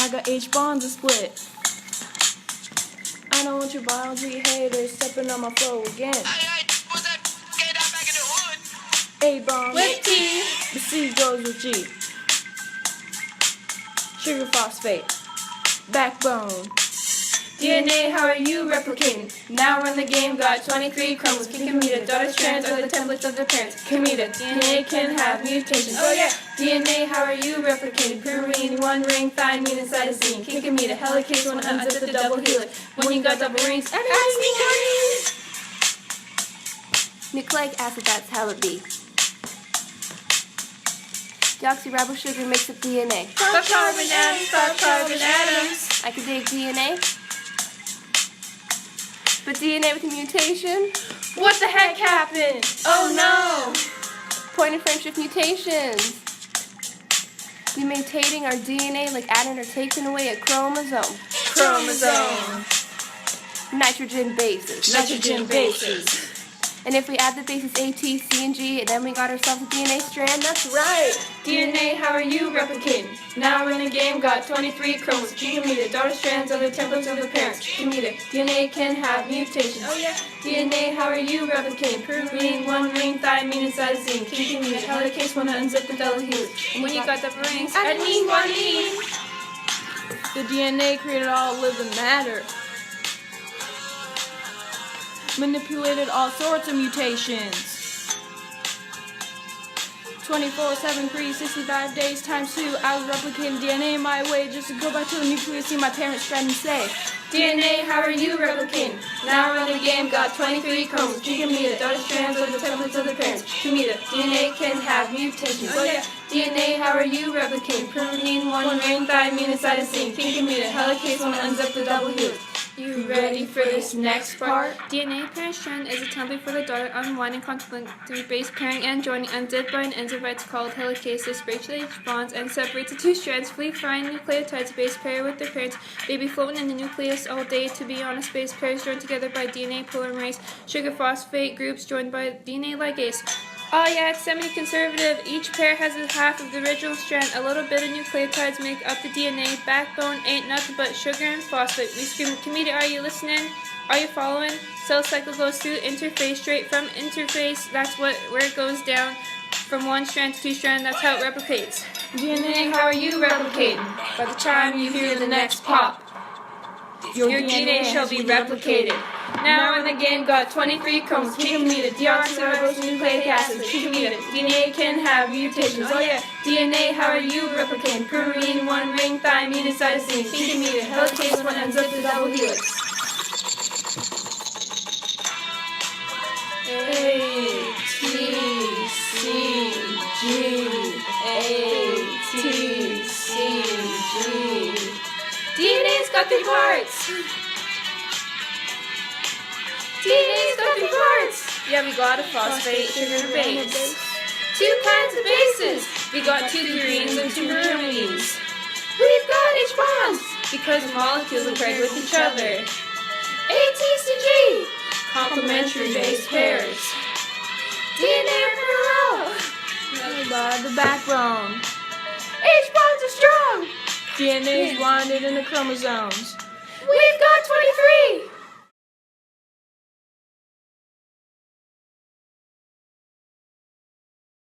I got H bonds to split. I don't want your biology haters stepping on my flow again. What's that? Get out back in the hood. A bond With T. the C goes with G. Sugar phosphate, backbone. DNA, how are you replicating? Now we're in the game, got 23 chromosomes. Comita, daughter strands are the templates of their parents. Comita, DNA can have mutations. Oh yeah! DNA, how are you replicating? Purine, one ring, thymine, and cytosine. Comita, helicase, one unzip the double helix. When you got double rings, add me. Nucleic acid, that's how it be. Deoxyribosugar makes up DNA. 5 carbon atoms, 5 carbon atoms. I can dig DNA. But DNA with a mutation? What the heck happened? Oh no! Point and frame shift mutations. We mutating our DNA like adding or taking away a chromosome. Chromosome. Nitrogen bases. Nitrogen bases. And if we add the bases A, T, C, and G, then we got ourselves a DNA strand. That's right. DNA, how are you replicating? Now we're in the game, got 23 chromosomes. Comita, daughter strands are the templates of the parents. Comita, DNA can have mutations. Oh yeah. DNA, how are you replicating? Purine, one ring, thymine, and cytosine. Comita, helicase, one unzip the double helix. And when you got double rings, adenine, guanine. The DNA created all living matter. Manipulated all sorts of mutations. 24/7, 365 days times 2. I was replicating DNA in my way just to go back to the nucleus, see my parents strand and say, DNA, how are you replicating? Now we're in the game, got 23 chromosomes. Comita, daughter strands are the templates of the parents. Comita, DNA can have mutations. Oh yeah. DNA, how are you replicating? Purine, one ring, thymine, and cytosine. Comita, helicase, one unzip the double helix. You ready for this next part? DNA parent strand is a template for the daughter unwinding complementary base pairing and joining unzipped by an enzyme called helicase. This breaks the H bonds and separates the two strands. Free flying nucleotides base pair with their parents. They be floating in the nucleus all day to be on a space pairs joined together by DNA polymerase. Sugar phosphate groups joined by DNA ligase. Oh yeah, it's semi-conservative. Each pair has a half of the original strand. A little bit of nucleotides make up the DNA. Backbone ain't nothing but sugar and phosphate. We scream, Comita, are you listening? Are you following? Cell cycle goes through interphase, straight from interphase. That's where it goes down from one strand to two strand. That's how it replicates. DNA, how are you replicating? By the time you hear the next pop, your DNA shall be replicated. Now in the game, got 23 chromosomes. Comita, deoxyribose nucleic acids. Comita, DNA can have mutations. Oh yeah. DNA, how are you replicating? Purine, one ring, thymine, and cytosine. Comita, helicase, one unzip the double helix. A, T, C, G, A, T, C, G. DNA's got 3 parts. DNA's got 3 parts. Yeah, we got a phosphate, sugar, and base. 2 kinds of bases. We got 2 purines and 2 pyrimidines. We've got H bonds Because molecules are paired with each other. A, T, C, G. Complementary base pairs. DNA are parallel. by the backbone. H bonds are strong. DNA is winded in the chromosomes. We've got 23.